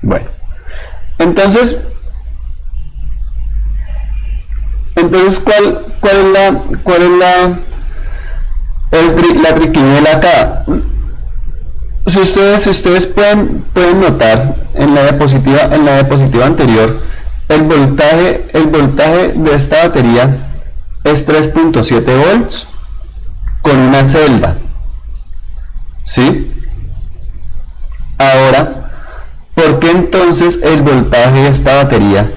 Bueno, entonces ¿cuál es la triquiñuela acá? Si ustedes pueden notar en la diapositiva anterior, el voltaje de esta batería es 3.7 volts con una celda, ¿sí? Ahora, ¿por qué entonces el voltaje de esta batería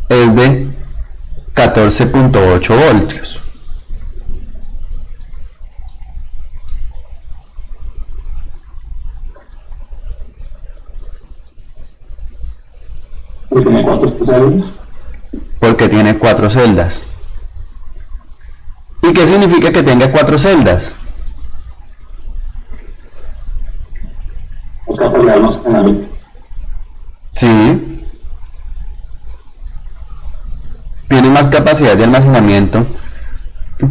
es de 14.8 voltios? Porque tiene 4 celdas. Porque tiene 4 celdas. ¿Y qué significa que tenga 4 celdas? Busca por la almacenamiento. Sí. Tiene más capacidad de almacenamiento,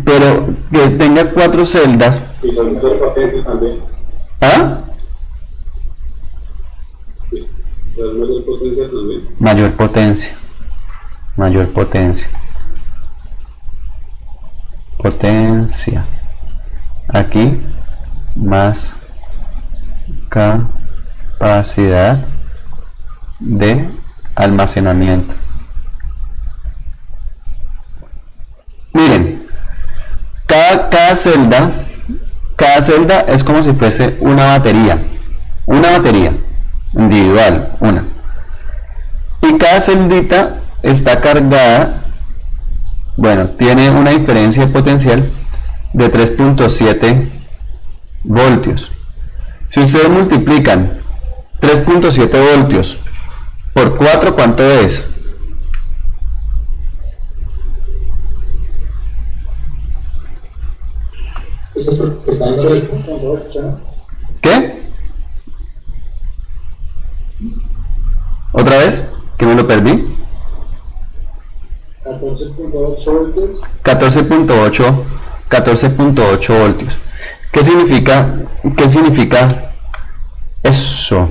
pero que tenga 4 celdas. Y son mayor potencia también. ¿Ah? Mayor potencia también. Mayor potencia. Mayor potencia. Potencia. Aquí más capacidad de almacenamiento. Miren, cada celda es como si fuese una batería individual, una. Y cada celdita está cargada, bueno, tiene una diferencia de potencial de 3.7 voltios. Si ustedes multiplican 3.7 voltios por 4, ¿cuánto es? ¿Qué? ¿Otra vez? ¿Que me lo perdí? 14.8 voltios. 14.8 voltios. ¿Qué significa eso?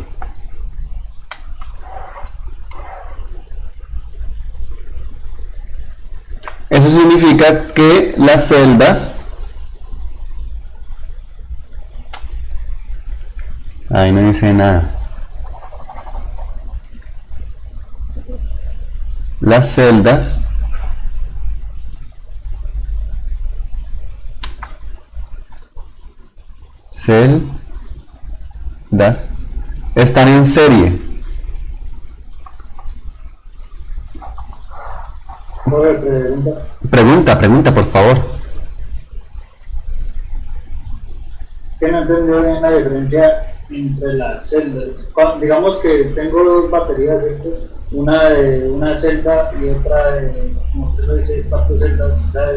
Eso significa que las celdas, ahí no dice nada, las celdas están en serie. Pregunta, por favor. Que no entendí bien la diferencia entre las celdas. Digamos que tengo dos baterías, ¿cierto? Una de una celda y otra de, como usted lo dice, 4 celdas. O sea,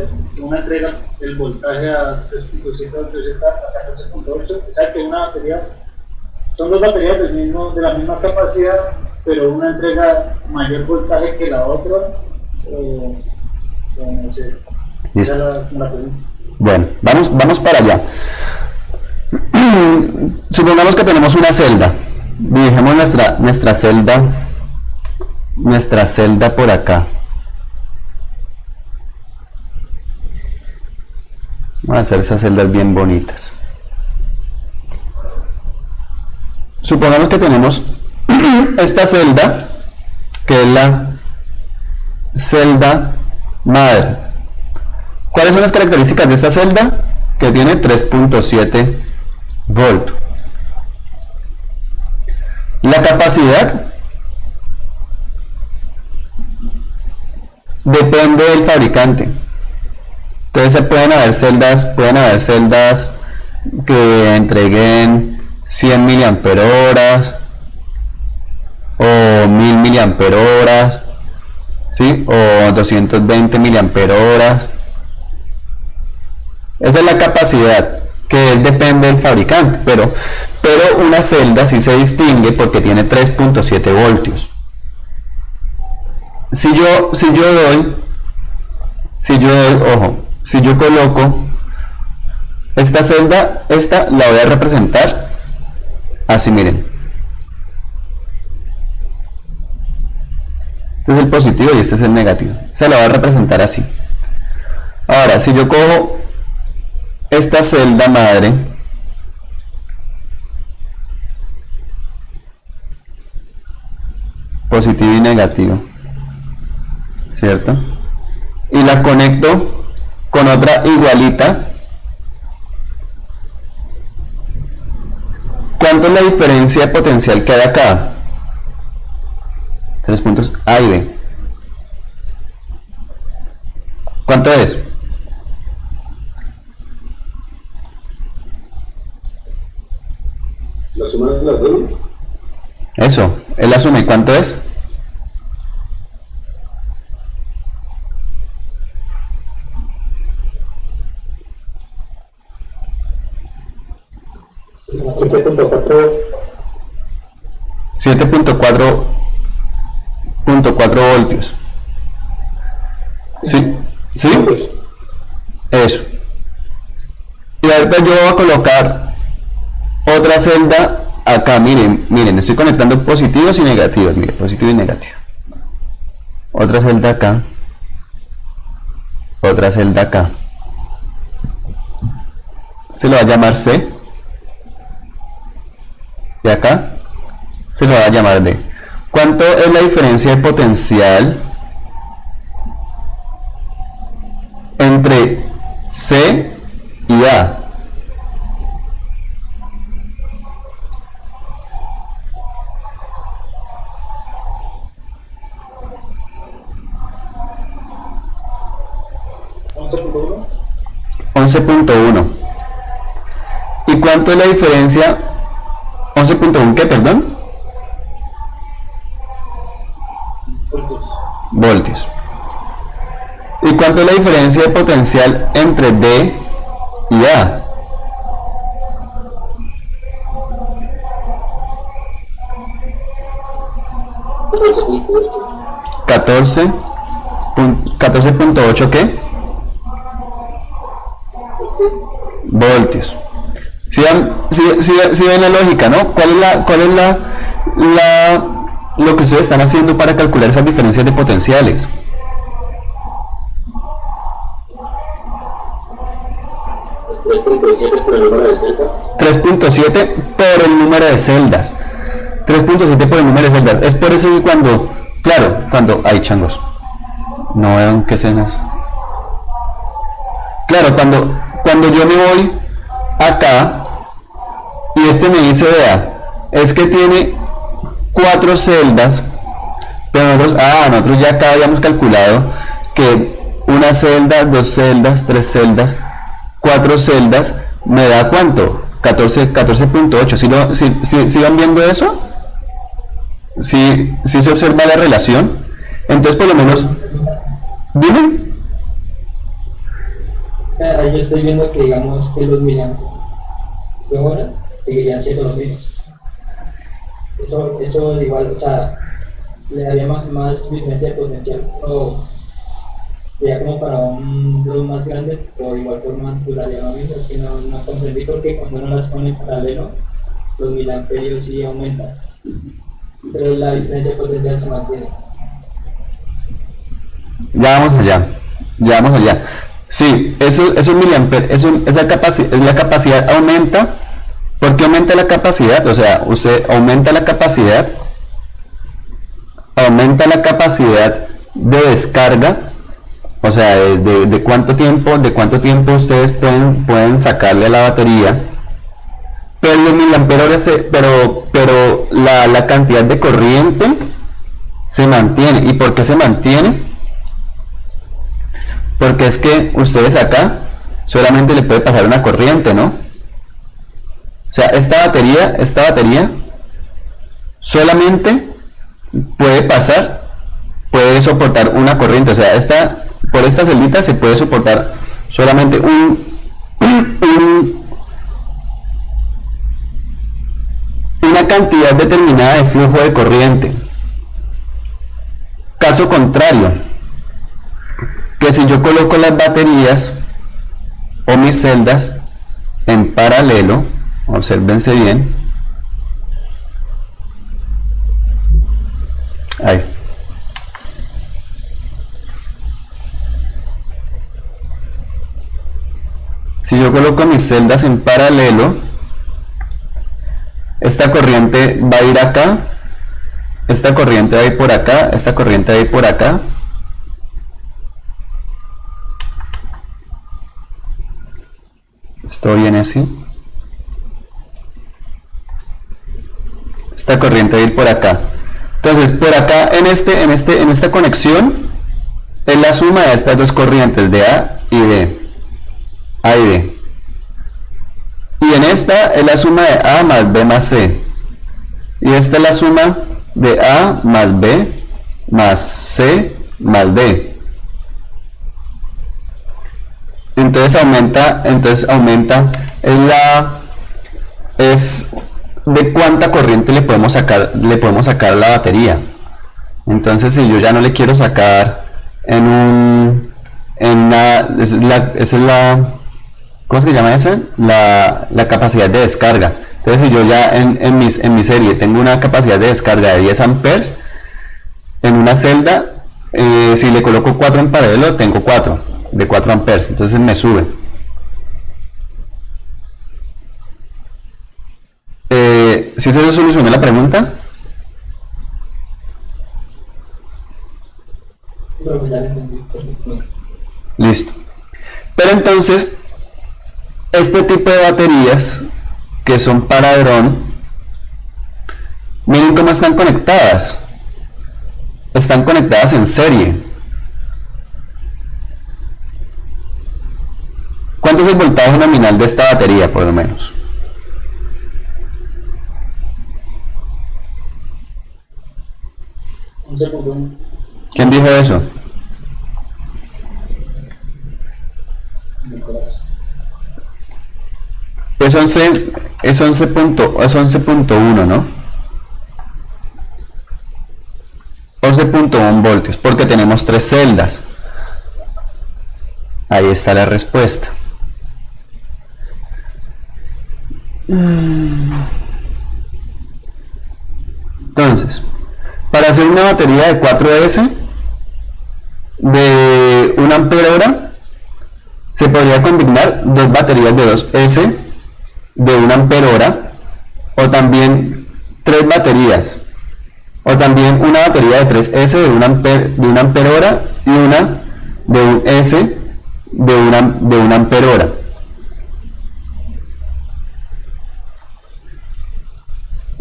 una entrega el voltaje a 3.7 voltios a 14.8. O sea que una batería, son dos baterías de la misma capacidad, pero una entrega mayor voltaje que la otra. No sé. Listo. Bueno, vamos para allá. Supongamos que tenemos una celda. Dibujemos nuestra celda por acá. Vamos a hacer esas celdas bien bonitas. Supongamos que tenemos esta celda, que es la celda madre. ¿Cuáles son las características de esta celda? Que tiene 3.7 voltios. La capacidad depende del fabricante. Entonces pueden haber celdas que entreguen 100 miliamperios o 1000 miliamperios, ¿sí? O 220 miliamperios. Esa es la capacidad, que depende del fabricante, pero una celda sí se distingue porque tiene 3.7 voltios. Si yo coloco esta celda, la voy a representar así, miren. Este es el positivo y este es el negativo. Se lo va a representar así. Ahora, si yo cojo esta celda madre, positivo y negativo, ¿cierto? Y la conecto con otra igualita. ¿Cuánto es la diferencia de potencial que hay acá? 3 puntos A y B. ¿Cuánto es? La suma de las dos. Eso, él asume. ¿Cuánto es? Siete punto cuatro. 7.4 voltios. ¿Sí? ¿Sí? Eso. Y ahorita yo voy a colocar otra celda acá. Miren, estoy conectando positivos y negativos. Miren, positivo y negativo. Otra celda acá. Otra celda acá. Se lo va a llamar C. Y acá se lo va a llamar D. ¿Cuánto es la diferencia de potencial entre C y A? ¿11.1? 11.1. ¿Y cuánto es la diferencia? 11.1, ¿qué, perdón? Voltios. ¿Y cuánto es la diferencia de potencial entre D y A? ¿14? ¿14.8 qué? Voltios. Si ven la lógica, ¿no? ¿Cuál es lo que ustedes están haciendo para calcular esas diferencias de potenciales? $3.7 por el número de celdas. 3.7 por el número de celdas. Es por eso que cuando hay changos. No vean qué escenas. Claro, cuando yo me voy acá y este me dice, vea, es que tiene 4 celdas, pero nosotros ya acá habíamos calculado que una celda, 2 celdas, 3 celdas, 4 celdas, me da ¿cuánto? 14.8. ¿Sí van viendo eso? ¿Sí se observa la relación? Entonces por lo menos, dime. Ahí yo estoy viendo que digamos que los miliamperios ahora seguirían siendo los mismos. Eso igual, o sea, le daría más diferencia de potencial, o sería como para un bloque más grande, pero de igual forma duraría lo mismo. Es que no comprendí porque cuando uno las pone en paralelo, los miliamperios sí aumentan, pero la diferencia de potencial se mantiene. Ya vamos allá. Sí, esos miliamperios, la capacidad aumenta. ¿Por qué aumenta la capacidad? O sea, usted aumenta la capacidad de descarga, o sea, de cuánto tiempo ustedes pueden sacarle a la batería, pero los miliamperios, pero la cantidad de corriente se mantiene. ¿Y por qué se mantiene? Porque es que ustedes acá solamente le puede pasar una corriente, ¿no? O sea, esta batería solamente puede soportar una corriente. O sea, por esta celita se puede soportar solamente una cantidad determinada de flujo de corriente. Caso contrario, que si yo coloco las baterías o mis celdas en paralelo, obsérvense bien, ahí, Si yo coloco mis celdas en paralelo, esta corriente va a ir acá, esta corriente va a ir por acá, esta corriente va a ir por acá. Esto viene así. Esta corriente va a ir por acá. Entonces, por acá, en esta conexión, es la suma de estas dos corrientes, de A y B. A y B. Y en esta es la suma de A más B más C. Y esta es la suma de A más B más C más D. Entonces aumenta es de cuánta corriente le podemos sacar a la batería. Entonces, si yo ya no le quiero sacar ¿cómo se llama esa? La capacidad de descarga. Entonces, si yo ya en mi serie tengo una capacidad de descarga de 10 amperes en una celda, si le coloco 4 en paralelo, tengo 4 de 4 amperes, entonces me sube. ¿Sí se solucionó la pregunta? Listo. Pero entonces, este tipo de baterías que son para dron, miren cómo están conectadas. Están conectadas en serie. ¿Cuánto es el voltaje nominal de esta batería, por lo menos? ¿Quién dijo eso? Es 11.1, ¿no? 11.1 voltios, porque tenemos 3 celdas. Ahí está la respuesta. Entonces, para hacer una batería de 4S de 1 ampere hora, se podría combinar dos baterías de 2S de 1 ampere hora, o también 3 baterías, o también una batería de 3S de 1 ampere hora y una de 1S de 1 ampere hora.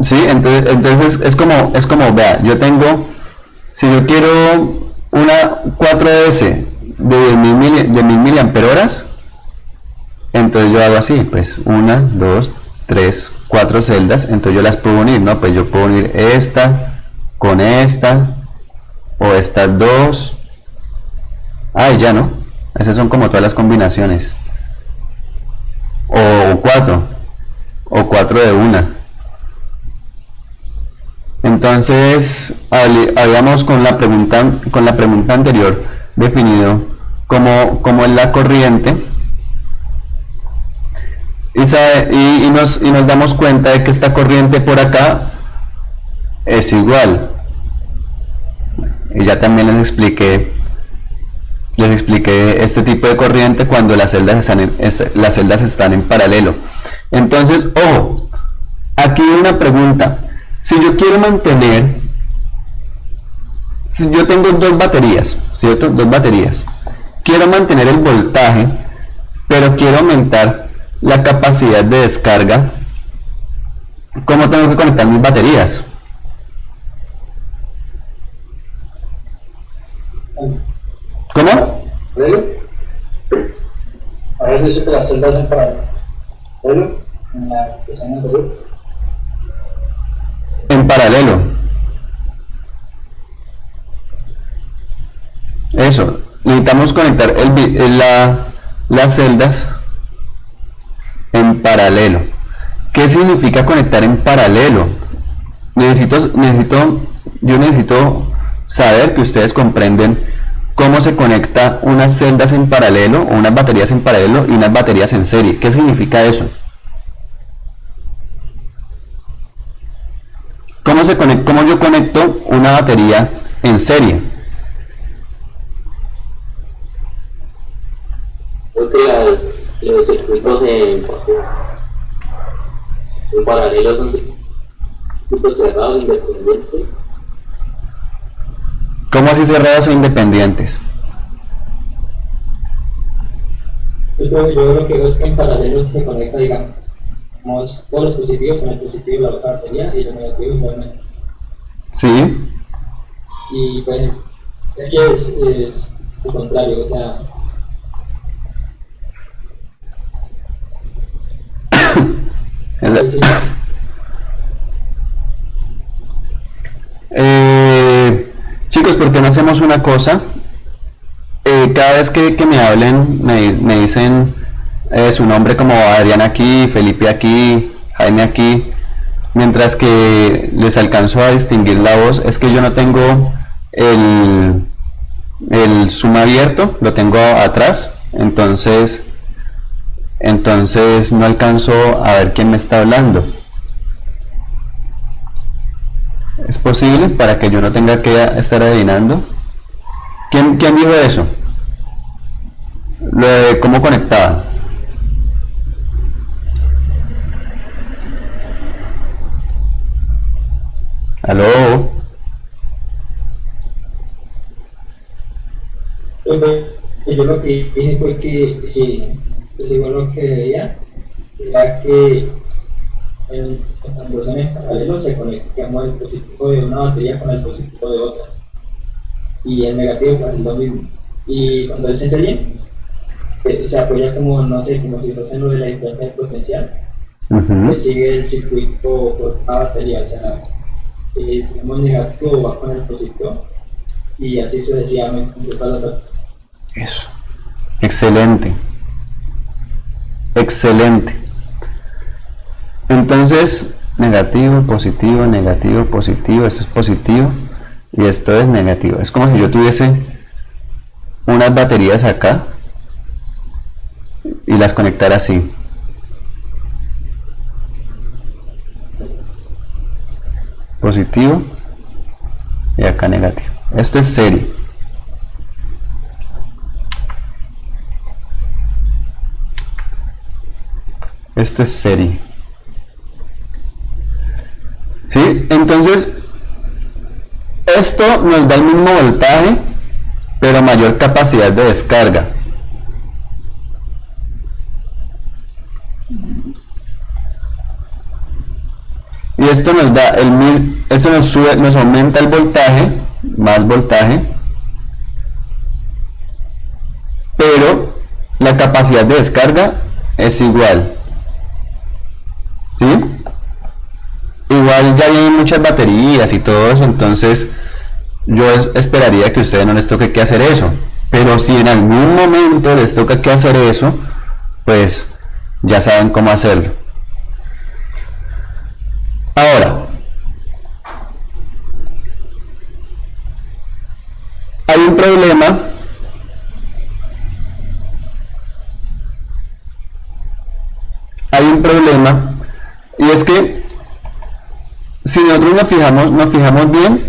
¿Sí? Entonces es como, vea, yo tengo, si yo quiero una 4S de 1000 miliampere horas, entonces yo hago así, pues 1, 2, 3, 4 celdas, entonces yo las puedo unir, ¿no? Pues yo puedo unir esta con esta, o estas dos, y ya, ¿no? Esas son como todas las combinaciones, o 4 de una. Entonces, habíamos con la pregunta anterior definido cómo es la corriente, y nos damos cuenta de que esta corriente por acá es igual. Y ya también les expliqué este tipo de corriente cuando las celdas están en paralelo. Entonces, ojo, aquí hay una pregunta. Si yo quiero mantener, si yo tengo dos baterías, ¿cierto? Dos baterías. Quiero mantener el voltaje, pero quiero aumentar la capacidad de descarga. ¿Cómo tengo que conectar mis baterías? ¿Cómo? A ver, dice que las celdas en paralelo. En la que está anterior. En paralelo. Eso, necesitamos conectar las celdas en paralelo. ¿Qué significa conectar en paralelo? Yo necesito saber que ustedes comprenden cómo se conecta unas celdas en paralelo, o unas baterías en paralelo y unas baterías en serie. ¿Qué significa eso? ¿Cómo yo conecto una batería en serie? Creo que los circuitos en paralelo son circuitos cerrados, independientes. ¿Cómo así cerrados o independientes? Yo lo que veo es que en paralelo se conecta, digamos, todos los positivos con el positivo de la batería y los negativos igualmente. Sí. Y pues sé que es lo contrario, o sea, chicos, ¿por qué no hacemos una cosa? Cada vez que me hablen, me dicen su nombre como Adrián aquí, Felipe aquí, Jaime aquí, mientras que les alcanzo a distinguir la voz. Es que yo no tengo el zoom abierto, lo tengo atrás, entonces no alcanzo a ver quién me está hablando. ¿Es posible para que yo no tenga que estar adivinando? ¿Quién dijo eso? Lo de cómo conectaba. ¿Aló? yo lo que dije fue que digo lo que veía era que cuando son en paralelo se conecta el positivo de una batería con el positivo de otra y el negativo pues es lo mismo, y cuando es en serie se apoya como, no sé, como si fuese lo de la diferencia de potencial, que sigue el circuito por cada batería, o sea, digamos negativo va con el positivo y así sucesivamente con todas las. Eso. Excelente. Excelente. Entonces, negativo, positivo, esto es positivo y esto es negativo. Es como si yo tuviese unas baterías acá y las conectara así. Positivo y acá negativo. Esto es serie. Esto es serie. ¿Sí? Entonces, esto nos da el mismo voltaje, pero mayor capacidad de descarga. Y esto nos da esto nos aumenta el voltaje, más voltaje, pero la capacidad de descarga es igual. ¿Sí? Igual ya vienen muchas baterías y todo eso, entonces yo esperaría que a ustedes no les toque que hacer eso, pero si en algún momento les toca que hacer eso, pues ya saben cómo hacerlo. Ahora, hay un problema y es que si nosotros nos fijamos bien,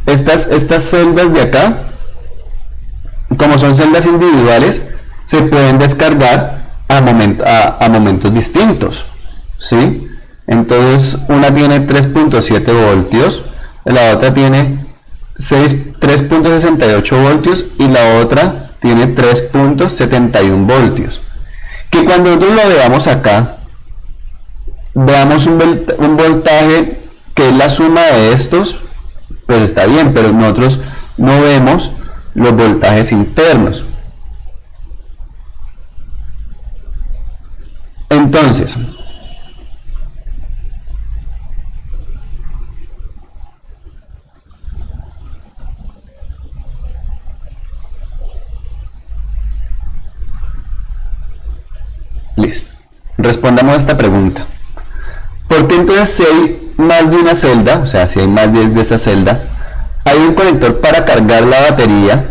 estas celdas de acá, como son celdas individuales, se pueden descargar a momentos distintos, ¿sí? Entonces una tiene 3.7 voltios, la otra tiene 3.68 voltios y la otra tiene 3.71 voltios. Que cuando nosotros lo veamos acá, veamos un voltaje que es la suma de estos, pues está bien, pero nosotros no vemos los voltajes internos. Entonces, listo. Respondamos a esta pregunta. ¿Por qué entonces si hay más de una celda, o sea, si hay más de esta celda, hay un conector para cargar la batería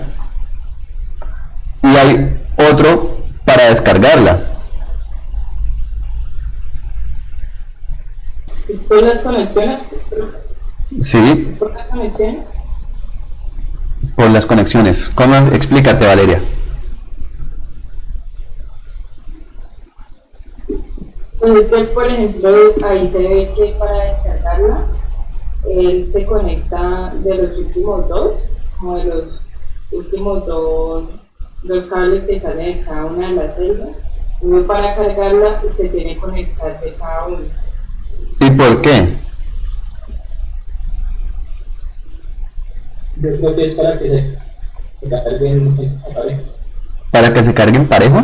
y hay otro para descargarla? ¿Es por las conexiones? Sí. ¿Es por las conexiones? Por las conexiones. ¿Cómo? Explícate, Valeria. Pues es que, por ejemplo, ahí se ve que para descargarla, él se conecta de los últimos dos, como de los últimos dos cables que salen de cada una de las celdas. Uno para cargarla se tiene que conectar de cada uno. ¿Y por qué? Yo creo que es para que se carguen en pareja. ¿Para que se carguen parejo?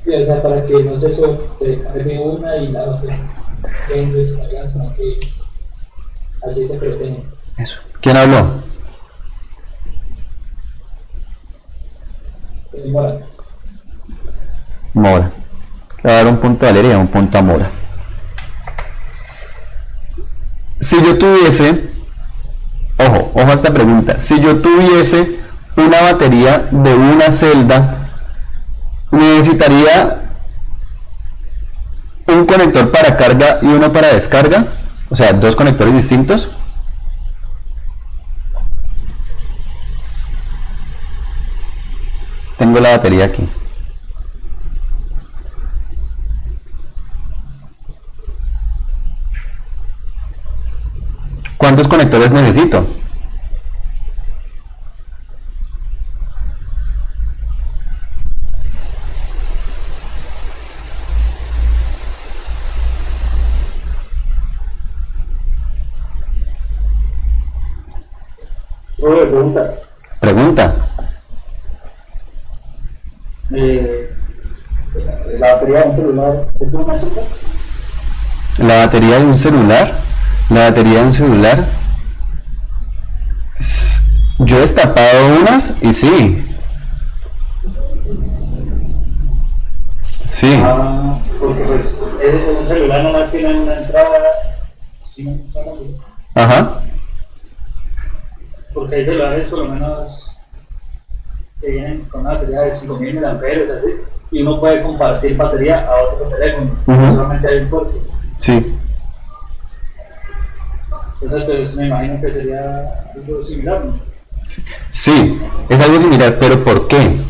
O sea, para que no se sobrecargue una y la otra queden descargadas, sino que así se protegen. Eso. ¿Quién habló? Mora. Mora. Le voy a dar un punto a Valeria y un punto a Mora. Si yo tuviese, ojo a esta pregunta, si yo tuviese una batería de una celda, ¿necesitaría un conector para carga y uno para descarga? O sea, dos conectores distintos. Tengo la batería aquí. ¿Cuántos conectores necesito? Pregunta. Pregunta. La batería de un celular es una celda. La batería de un celular. La batería de un celular. Yo he destapado unas y sí. Sí. Porque pues un celular nomás tiene una entrada. ¿Sí me escucharon? Ajá. Porque hay celulares por lo menos que vienen con una batería de 5000 mAh, así, y uno puede compartir batería a otro teléfono, Ujú. solamente hay un puerto. Sí. Entonces pues me imagino que sería algo similar, ¿no? Sí, es algo similar, pero ¿por qué?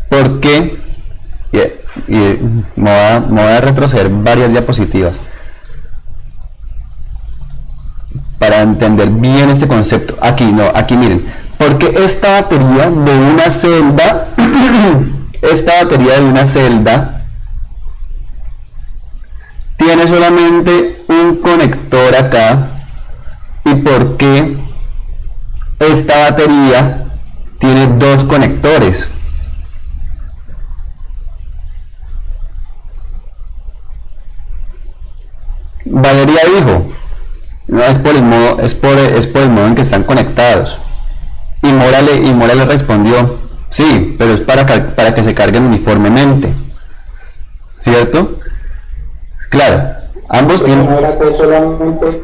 ¿Por qué? Y me voy a retroceder varias diapositivas para entender bien este concepto. Aquí no, aquí miren, porque esta batería de una celda esta batería de una celda tiene solamente un conector acá. ¿Y por qué esta batería tiene dos conectores? Valeria dijo, no, es por el modo, es por el modo en que están conectados. Y Mora le respondió, sí, pero es para que se carguen uniformemente. ¿Cierto? Claro, ambos tienen... No era que solamente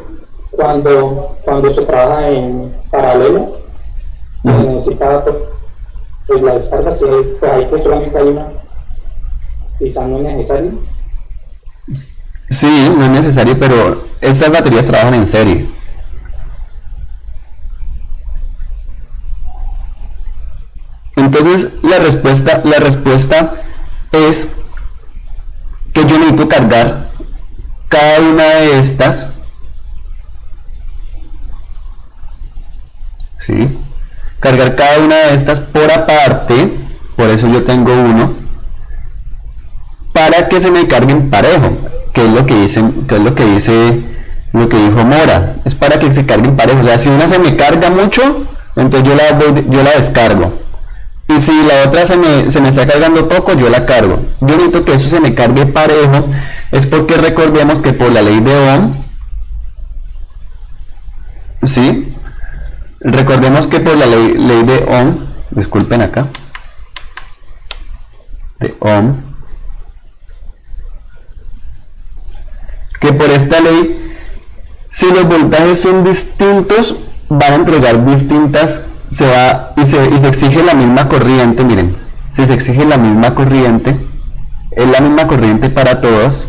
cuando se trabaja en paralelo, se necesita pues la descarga, pues ahí que solamente hay una, quizás no es necesario. Sí, no es necesario, pero estas baterías trabajan en serie. Entonces la respuesta es que yo necesito cargar cada una de estas, ¿sí? Cargar cada una de estas por aparte, por eso yo tengo uno, para que se me carguen parejo, que es lo que dijo Mora, es para que se carguen parejo. O sea, si una se me carga mucho, entonces yo la descargo, y si la otra se me está cargando poco, yo la cargo. Yo necesito que eso se me cargue parejo, es porque recordemos que por la ley de Ohm, ¿sí? Recordemos que por la ley de Ohm, disculpen acá, de Ohm, que por esta ley, si los voltajes son distintos, van a entregar distintas, y se exige la misma corriente. Miren, si se exige la misma corriente, es la misma corriente para todos,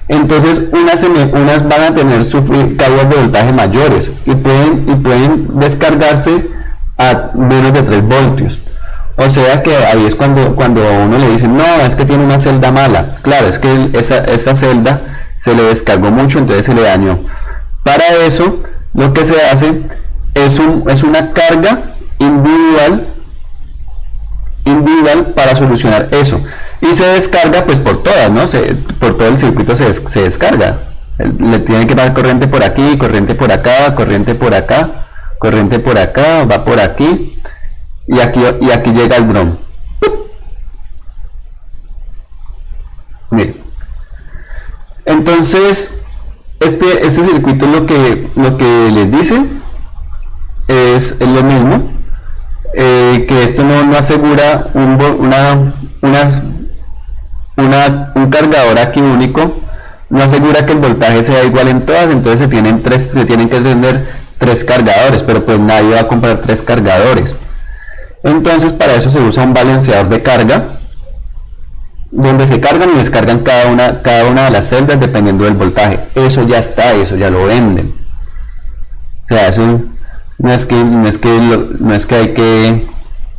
entonces unas van a tener sufrir caídas de voltaje mayores y pueden descargarse a menos de 3 voltios. O sea que ahí es cuando a uno le dicen, no, es que tiene una celda mala. Claro, es que esta celda se le descargó mucho, entonces se le dañó. Para eso, lo que se hace es una carga individual para solucionar eso. Y se descarga pues por todas, ¿no? Por todo el circuito se descarga. Le tienen que dar corriente por aquí, corriente por acá, corriente por acá, corriente por acá, va por aquí. Y aquí llega el drum. Miren. Entonces, este circuito lo que les dice es lo mismo, que esto no asegura un cargador aquí único, no asegura que el voltaje sea igual en todas, entonces se tienen que tener 3 cargadores, pero pues nadie va a comprar 3 cargadores. Entonces para eso se usa un balanceador de carga, donde se cargan y descargan cada una de las celdas dependiendo del voltaje. Eso ya está, eso ya lo venden. O sea, eso no es que hay que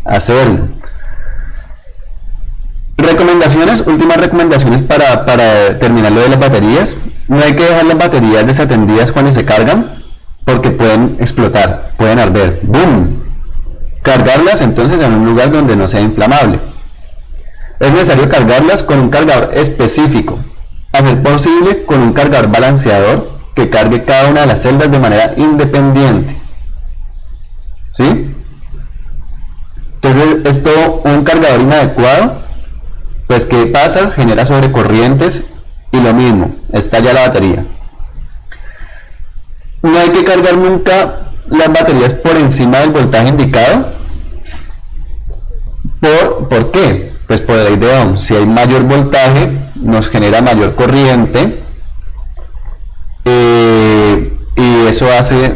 hacerlo. Últimas recomendaciones para terminar lo de las baterías. No hay que dejar las baterías desatendidas cuando se cargan, porque pueden explotar, pueden arder. ¡Boom! Cargarlas entonces en un lugar donde no sea inflamable. Es necesario cargarlas con un cargador específico, a ser posible con un cargador balanceador que cargue cada una de las celdas de manera independiente. ¿Sí? Entonces un cargador inadecuado, pues ¿qué pasa? Genera sobrecorrientes y lo mismo, estalla la batería. No hay que cargar nunca las baterías por encima del voltaje indicado. ¿Por qué? Pues por la ley de Ohm. Si hay mayor voltaje, nos genera mayor corriente, y eso hace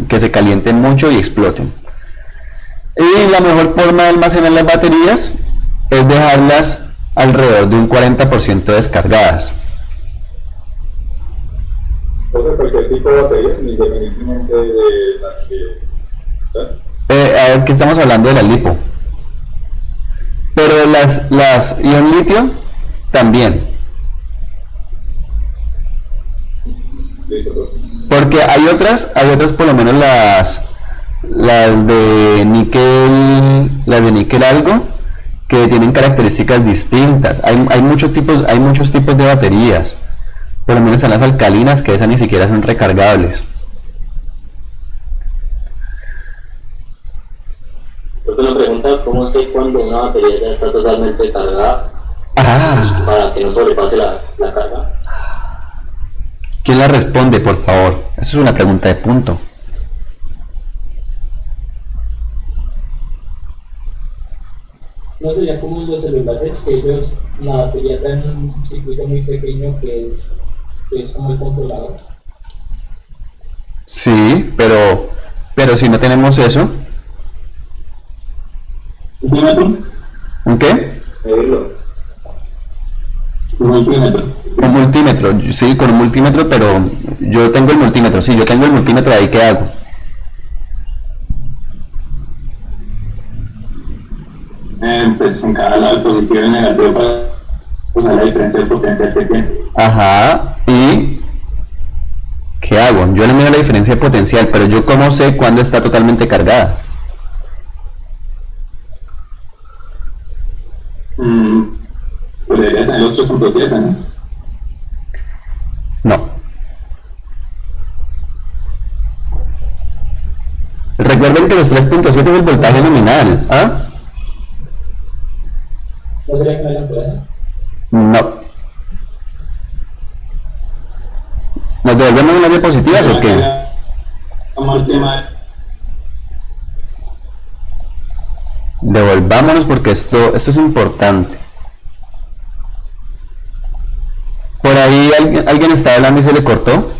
que se calienten mucho y exploten. Y la mejor forma de almacenar las baterías es dejarlas alrededor de un 40% descargadas. Entonces cualquier tipo de batería, independientemente de la que... A ver, ¿qué estamos hablando de la lipo? Pero las ion litio también. Porque hay otras por lo menos las de níquel algo, que tienen características distintas. Hay muchos tipos de baterías. Por lo menos están las alcalinas, que esas ni siquiera son recargables. Yo me pregunta cómo sé cuando una batería ya está totalmente cargada para que no sobrepase la carga. ¿Quién la responde, por favor? Eso es una pregunta de punto. No sería como los celulares, que ellos, la batería trae un circuito muy pequeño que es como el controlador. Sí, pero si no tenemos eso. ¿Un qué? Un multímetro. Un multímetro, sí, con un multímetro, pero yo tengo el multímetro, sí, yo tengo el multímetro ahí, ¿qué hago? Pues en cada lado positivo y negativo para usar la diferencia de potencial que tiene. Ajá, ¿y qué hago? Yo le mido la diferencia de potencial, pero yo cómo sé cuándo está totalmente cargada. Pues debería tener los 3.7, ¿no? No. Recuerden que los 3.7 es el voltaje nominal, ¿ah? ¿No sería que no hayan pruebas? No. ¿Nos devolvemos las diapositivas o qué? Devolvámonos porque esto es importante. Por ahí alguien está hablando y se le cortó.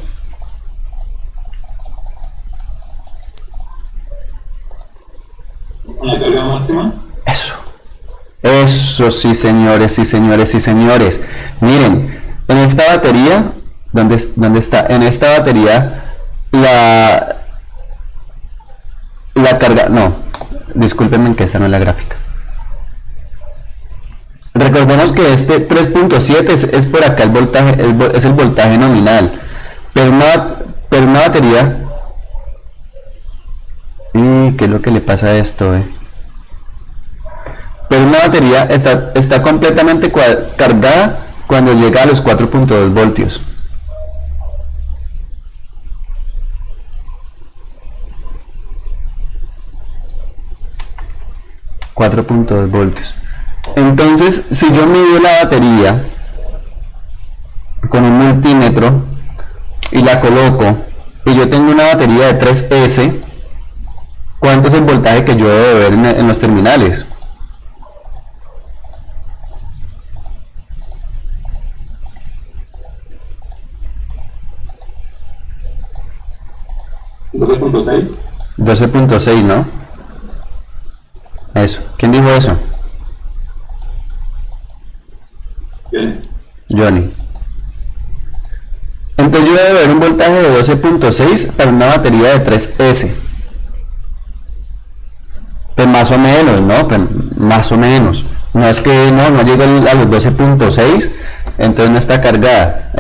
¿Una carga máxima? Eso sí, señores, sí, señores, sí, señores. Miren, En esta batería, ¿dónde está? En esta batería la carga, no, discúlpenme que esta no es la gráfica. Recordemos que este 3.7 es por acá el voltaje, es el voltaje nominal, pero una batería, ¿qué es lo que le pasa a esto? Pero una batería está completamente cargada cuando llega a los 4.2 voltios. Entonces, si yo mido la batería con un multímetro y la coloco, y yo tengo una batería de 3S, ¿cuánto es el voltaje que yo debo ver en los terminales? ¿12.6? 12.6, ¿no? Eso. ¿Quién dijo eso? Bien. Johnny. Entonces yo debo ver un voltaje de 12.6 para una batería de 3S. Pues más o menos, ¿no? Pues más o menos. No es que no llegue a los 12.6, entonces no está cargada.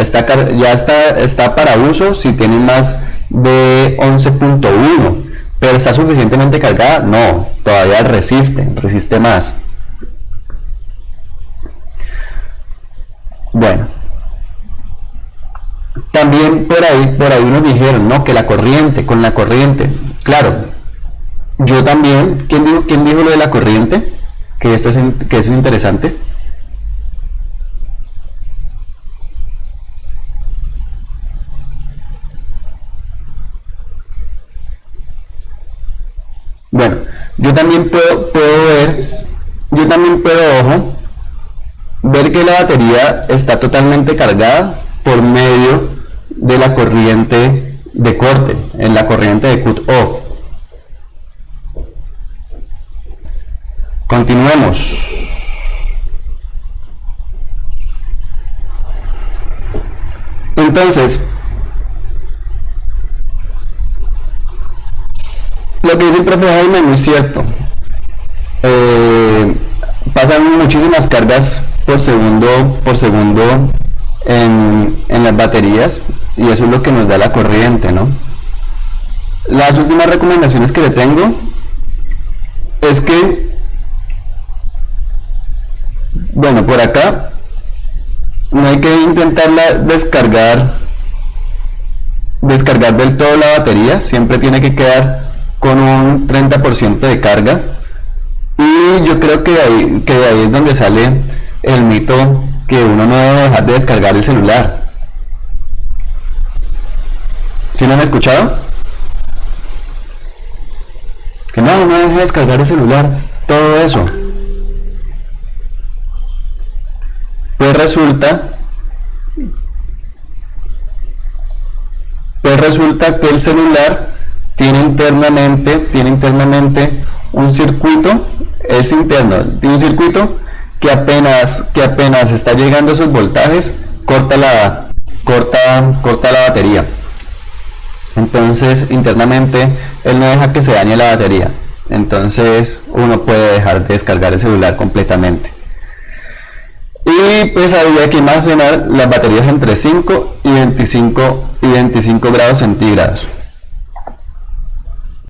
Ya está para uso si tiene más de 11.1. Pero está suficientemente cargada, no, todavía resiste más. Bueno, también por ahí nos dijeron, ¿no? Que con la corriente, claro, yo también, ¿quién dijo lo de la corriente? Que eso es interesante. Bueno, yo también puedo ver que la batería está totalmente cargada por medio de la corriente de corte, en la corriente de cut-off. Continuemos. Entonces, lo que dice el profe Jaime es muy cierto. Pasan muchísimas cargas por segundo en las baterías, y eso es lo que nos da la corriente, ¿no? Las últimas recomendaciones que le tengo es que, bueno, por acá no hay que intentarla descargar del todo la batería, siempre tiene que quedar con un 30% de carga, y yo creo que de ahí es donde sale el mito que uno no debe dejar de descargar el celular. ¿Sí lo han escuchado? Que no deje de descargar el celular, todo eso. Pues resulta que el celular tiene internamente un circuito, es interno, tiene un circuito que apenas está llegando a esos voltajes, corta la batería. Entonces internamente él no deja que se dañe la batería, entonces uno puede dejar de descargar el celular completamente. Y pues habría que almacenar las baterías entre 5 y 25 grados centígrados.